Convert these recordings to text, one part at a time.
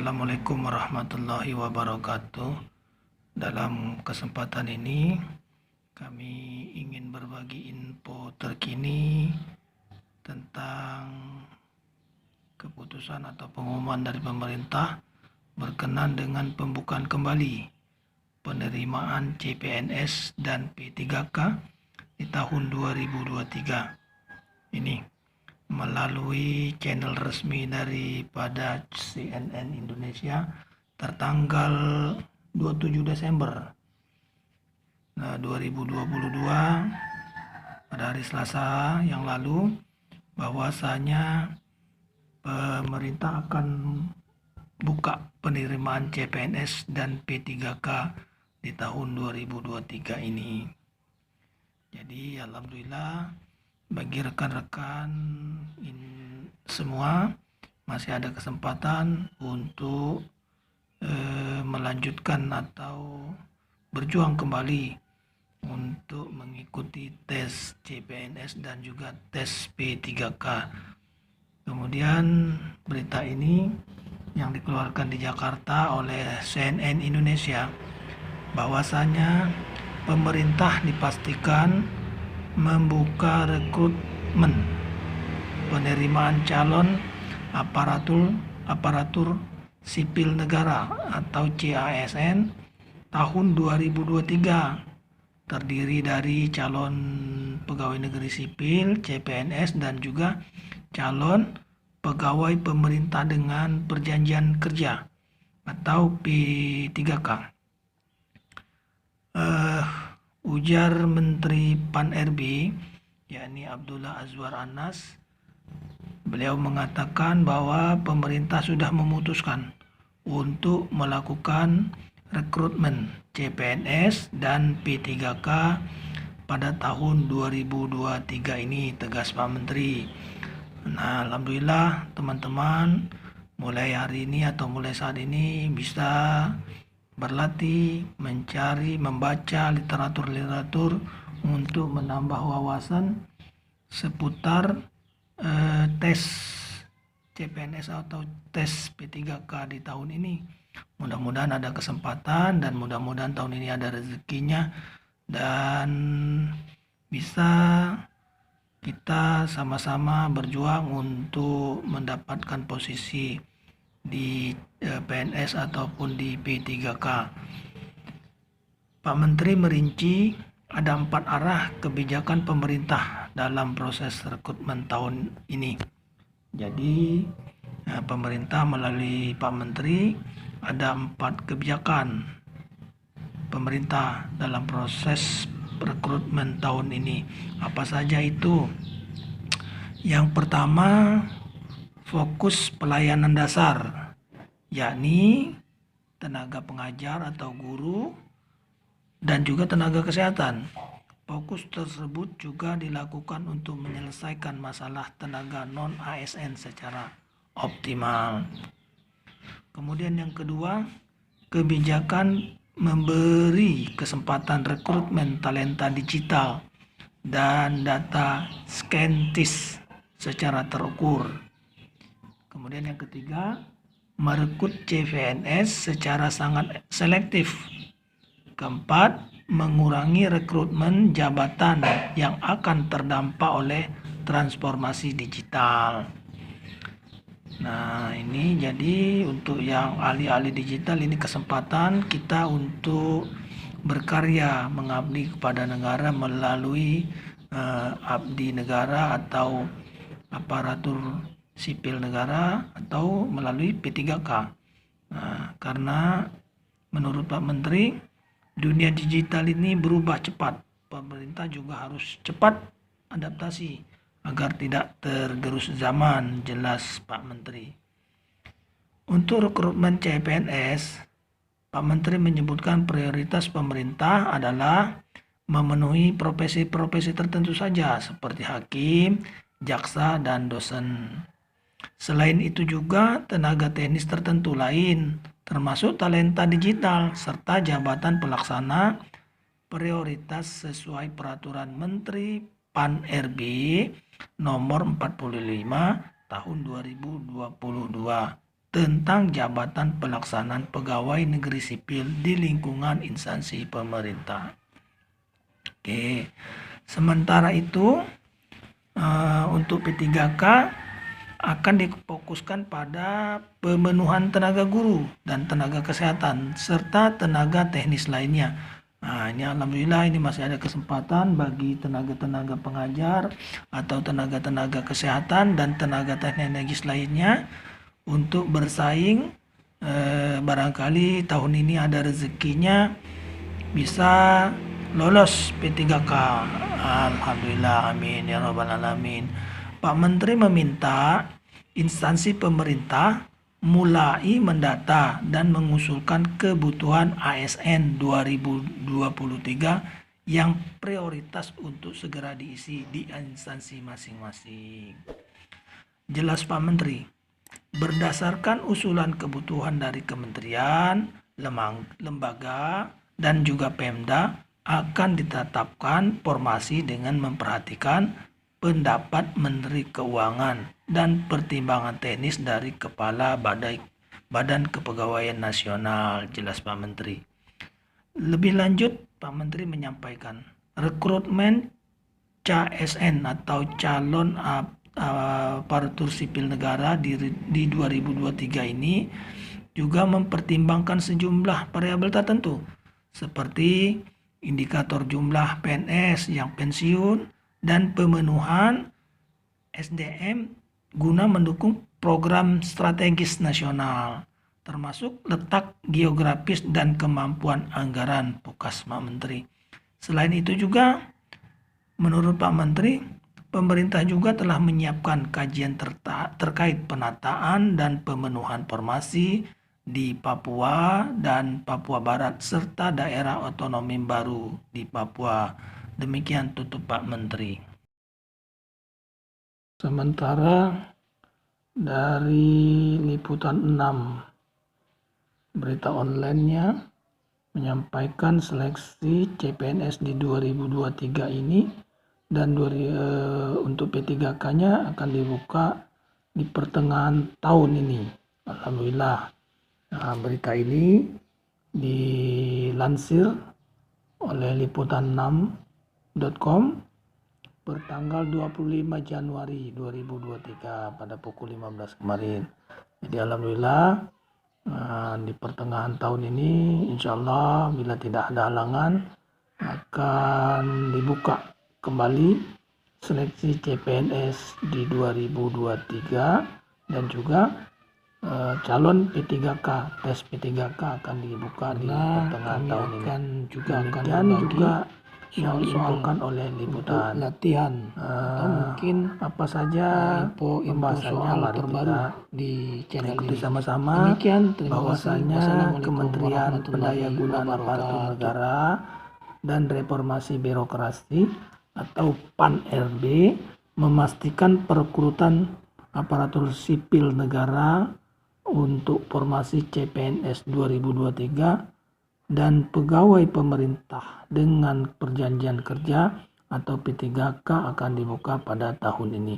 Assalamualaikum warahmatullahi wabarakatuh. Dalam kesempatan ini kami ingin berbagi info terkini tentang keputusan atau pengumuman dari pemerintah berkenan dengan pembukaan kembali penerimaan CPNS dan P3K di tahun 2023 ini melalui channel resmi daripada CNN Indonesia tertanggal 27 Desember 2022 pada hari Selasa yang lalu, bahwasanya pemerintah akan buka penerimaan CPNS dan P3K di tahun 2023 ini. Jadi alhamdulillah bagi rekan-rekan semua masih ada kesempatan untuk melanjutkan atau berjuang kembali untuk mengikuti tes CPNS dan juga tes P3K. Kemudian berita ini yang dikeluarkan di Jakarta oleh CNN Indonesia, bahwasanya pemerintah dipastikan membuka rekrutmen penerimaan calon aparatur sipil negara atau CASN tahun 2023, terdiri dari calon pegawai negeri sipil CPNS dan juga calon pegawai pemerintah dengan perjanjian kerja atau P3K. Ujar Menteri Pan-RB, yakni Abdullah Azwar Anas, beliau mengatakan bahwa pemerintah sudah memutuskan untuk melakukan rekrutmen CPNS dan P3K pada tahun 2023 ini, tegas Pak Menteri. Nah, alhamdulillah teman-teman mulai hari ini atau mulai saat ini bisa berlatih, mencari, membaca literatur-literatur untuk menambah wawasan seputar tes CPNS atau tes P3K di tahun ini. Mudah-mudahan ada kesempatan dan mudah-mudahan tahun ini ada rezekinya dan bisa kita sama-sama berjuang untuk mendapatkan posisi di PNS ataupun di P3K. Pak Menteri merinci ada 4 arah kebijakan pemerintah dalam proses rekrutmen tahun ini. Jadi pemerintah melalui Pak Menteri ada 4 kebijakan pemerintah dalam proses rekrutmen tahun ini. Apa saja itu? Yang pertama, fokus pelayanan dasar, yakni tenaga pengajar atau guru dan juga tenaga kesehatan. Fokus tersebut juga dilakukan untuk menyelesaikan masalah tenaga non-ASN secara optimal. Kemudian yang kedua, kebijakan memberi kesempatan rekrutmen talenta digital dan data scientist secara terukur. Kemudian yang ketiga, merekrut CPNS secara sangat selektif. Keempat, mengurangi rekrutmen jabatan yang akan terdampak oleh transformasi digital. Nah, ini jadi untuk yang ahli-ahli digital ini kesempatan kita untuk berkarya mengabdi kepada negara melalui abdi negara atau aparatur sipil negara atau melalui P3K. Nah, karena menurut Pak Menteri, dunia digital ini berubah cepat. Pemerintah juga harus cepat adaptasi agar tidak tergerus zaman, jelas Pak Menteri. Untuk rekrutmen CPNS, Pak Menteri menyebutkan prioritas pemerintah adalah memenuhi profesi-profesi tertentu saja seperti hakim, jaksa, dan dosen. Selain itu juga tenaga teknis tertentu lain, termasuk talenta digital, serta jabatan pelaksana prioritas sesuai peraturan Menteri Pan-RB nomor 45 tahun 2022 tentang jabatan pelaksanaan pegawai negeri sipil di lingkungan instansi pemerintah. Oke, sementara itu untuk P3K akan difokuskan pada pemenuhan tenaga guru dan tenaga kesehatan serta tenaga teknis lainnya. Nah, ini alhamdulillah ini masih ada kesempatan bagi tenaga-tenaga pengajar atau tenaga-tenaga kesehatan dan tenaga teknis lainnya untuk bersaing. Barangkali tahun ini ada rezekinya bisa lolos P3K. Alhamdulillah, amin ya rabbal alamin. Pak Menteri meminta instansi pemerintah mulai mendata dan mengusulkan kebutuhan ASN 2023 yang prioritas untuk segera diisi di instansi masing-masing. Jelas Pak Menteri, berdasarkan usulan kebutuhan dari kementerian, lembaga, dan juga Pemda akan ditetapkan formasi dengan memperhatikan pendapat Menteri Keuangan dan pertimbangan teknis dari Kepala Badan Kepegawaian Nasional, jelas Pak Menteri. Lebih lanjut, Pak Menteri menyampaikan rekrutmen CASN atau calon aparatur sipil negara di 2023 ini juga mempertimbangkan sejumlah variabel tertentu seperti indikator jumlah PNS yang pensiun dan pemenuhan SDM guna mendukung program strategis nasional, termasuk letak geografis dan kemampuan anggaran, fokus Pak Menteri. Selain itu juga, menurut Pak Menteri, pemerintah juga telah menyiapkan kajian terkait penataan dan pemenuhan formasi di Papua dan Papua Barat serta daerah otonomi baru di Papua. Demikian tutup Pak Menteri. Sementara dari Liputan 6 berita online-nya menyampaikan seleksi CPNS di 2023 ini dan untuk P3K-nya akan dibuka di pertengahan tahun ini. Alhamdulillah. Nah, berita ini dilansir oleh liputan6.com bertanggal 25 Januari 2023 pada pukul 15 kemarin. Jadi alhamdulillah di pertengahan tahun ini insya Allah bila tidak ada halangan akan dibuka kembali seleksi CPNS di 2023 dan juga calon P3K, tes P3K akan dibuka di pertengahan tahun ini. Demikian juga yang diinfokan oleh liputan latihan atau mungkin apa saja pembahasannya mari kita di channel ini sama-sama. Demikian, bahwasanya Kementerian Pendayagunaan Aparatur Negara dan Reformasi Birokrasi atau PAN-RB memastikan perekrutan aparatur sipil negara untuk formasi CPNS 2023 dan pegawai pemerintah dengan perjanjian kerja atau P3K akan dibuka pada tahun ini.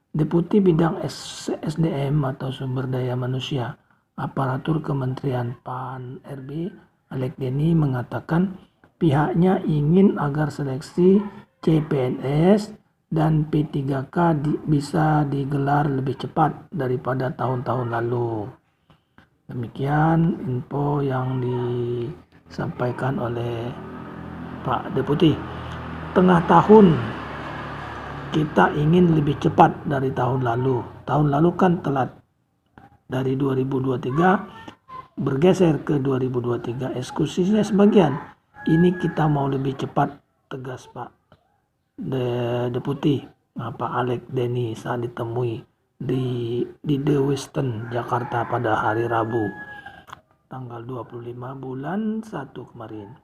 Deputi Bidang SDM atau Sumber Daya Manusia Aparatur Kementerian PAN-RB Alek Deni mengatakan pihaknya ingin agar seleksi CPNS dan P3K bisa digelar lebih cepat daripada tahun-tahun lalu. Demikian info yang disampaikan oleh Pak Deputi. Tengah tahun kita ingin lebih cepat dari tahun lalu. Tahun lalu kan telat. Dari 2023 bergeser ke 2023. Eksekusinya sebagian. Ini kita mau lebih cepat, tegas Pak Deputi Pak Alek Deni saat ditemui di The Westin Jakarta pada hari Rabu tanggal 25 bulan 1 kemarin.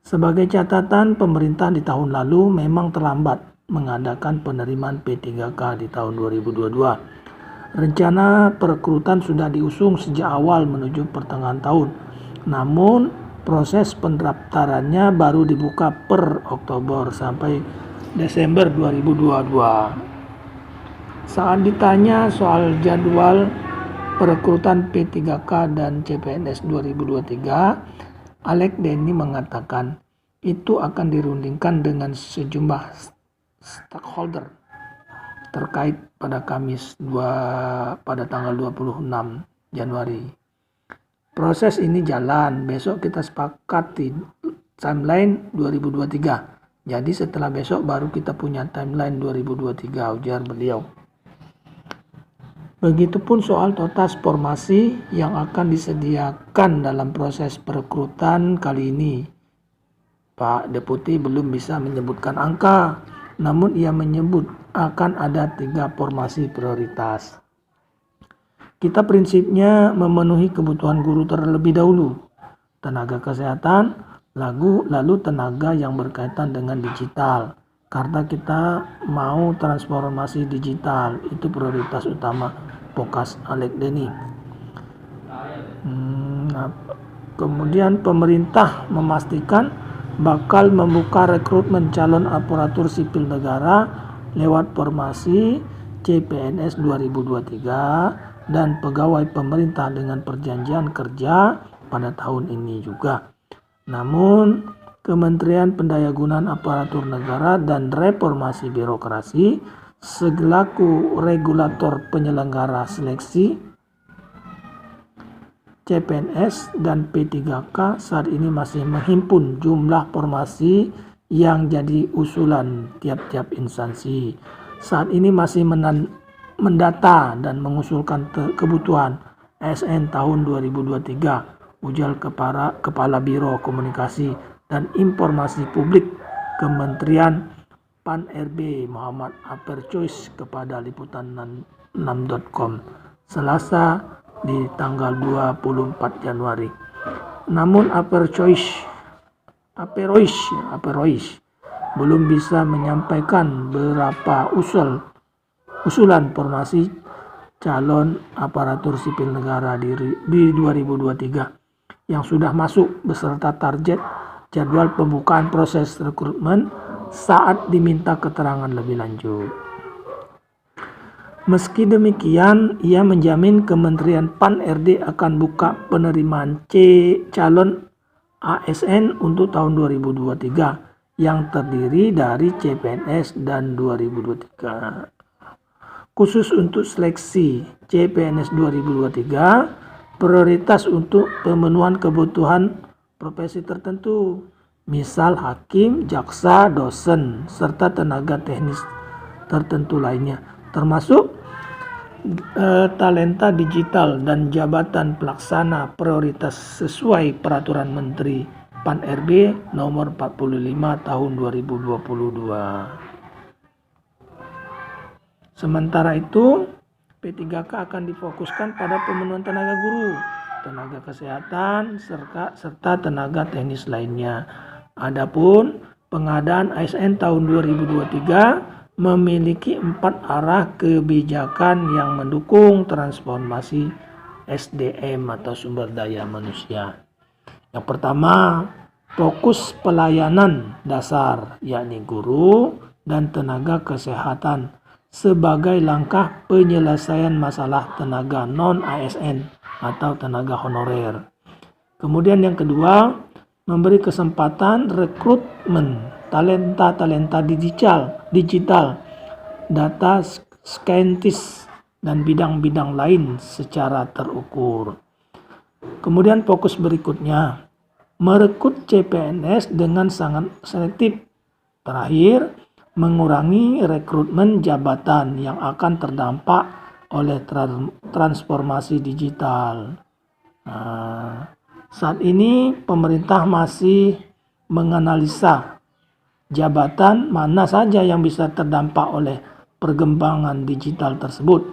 Sebagai catatan, pemerintah di tahun lalu memang terlambat mengadakan penerimaan P3K di tahun 2022. Rencana perekrutan sudah diusung sejak awal menuju pertengahan tahun. Namun, proses pendaftarannya baru dibuka per Oktober sampai Desember 2022. Saat ditanya soal jadwal perekrutan P3K dan CPNS 2023, Alex Denny mengatakan itu akan dirundingkan dengan sejumlah stakeholder terkait pada Kamis pada tanggal 26 Januari. Proses ini jalan, besok kita sepakati timeline 2023. Jadi setelah besok baru kita punya timeline 2023, ujar beliau. Begitupun soal totas formasi yang akan disediakan dalam proses perekrutan kali ini. Pak Deputi belum bisa menyebutkan angka, namun ia menyebut akan ada 3 formasi prioritas. Kita prinsipnya memenuhi kebutuhan guru terlebih dahulu, tenaga kesehatan, lalu tenaga yang berkaitan dengan digital. Karena kita mau transformasi digital, itu prioritas utama fokus Alex Denny. Kemudian pemerintah memastikan bakal membuka rekrutmen calon aparatur sipil negara lewat formasi CPNS 2023 dan pegawai pemerintah dengan perjanjian kerja pada tahun ini juga. Namun, Kementerian Pendayagunaan Aparatur Negara dan Reformasi Birokrasi selaku regulator penyelenggara seleksi CPNS dan P3K saat ini masih menghimpun jumlah formasi yang jadi usulan tiap-tiap instansi. Saat ini masih mendata dan mengusulkan kebutuhan ASN tahun 2023, ujar Kepala Biro Komunikasi dan Informasi Publik Kementerian PAN-RB Muhammad Apercois kepada liputan6.com Selasa di tanggal 24 Januari. Namun Apercois belum bisa menyampaikan berapa usulan formasi calon aparatur sipil negara di 2023 yang sudah masuk beserta target jadwal pembukaan proses rekrutmen saat diminta keterangan lebih lanjut. Meski demikian, ia menjamin Kementerian PAN-RD akan buka penerimaan calon ASN untuk tahun 2023 yang terdiri dari CPNS dan 2023. Khusus untuk seleksi CPNS 2023, prioritas untuk pemenuhan kebutuhan profesi tertentu, misal hakim, jaksa, dosen, serta tenaga teknis tertentu lainnya, termasuk talenta digital dan jabatan pelaksana prioritas sesuai Peraturan Menteri PAN-RB nomor 45 tahun 2022. Sementara itu, P3K akan difokuskan pada pemenuhan tenaga guru, tenaga kesehatan, serta tenaga teknis lainnya. Adapun pengadaan ASN tahun 2023 memiliki 4 arah kebijakan yang mendukung transformasi SDM atau sumber daya manusia. Yang pertama, fokus pelayanan dasar, yakni guru dan tenaga kesehatan sebagai langkah penyelesaian masalah tenaga non-ASN atau tenaga honorer. Kemudian yang kedua, memberi kesempatan rekrutmen talenta digital, data scientist, dan bidang-bidang lain secara terukur. Kemudian fokus berikutnya, merekrut CPNS dengan sangat selektif. Terakhir, mengurangi rekrutmen jabatan yang akan terdampak oleh transformasi digital. Saat ini pemerintah masih menganalisa jabatan mana saja yang bisa terdampak oleh perkembangan digital tersebut.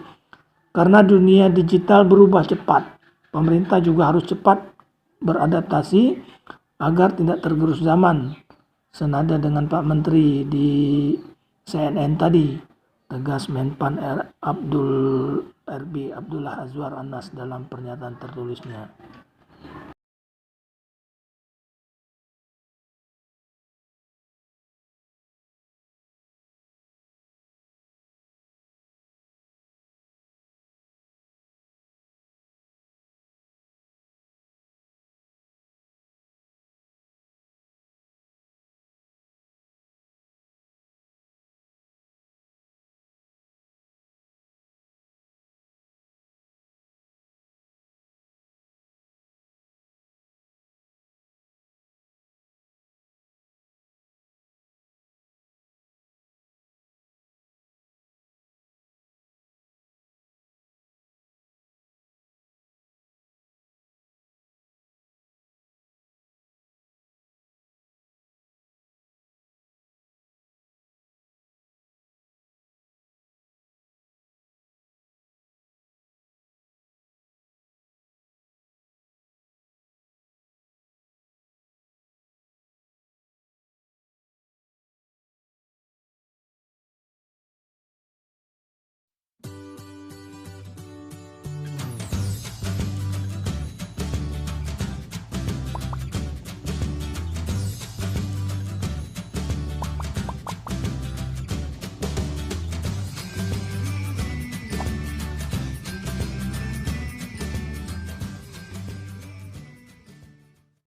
Karena dunia digital berubah cepat, pemerintah juga harus cepat beradaptasi agar tidak tergerus zaman. Senada dengan Pak Menteri di CNN tadi, tegas Menpan Abdullah Azwar Anas dalam pernyataan tertulisnya.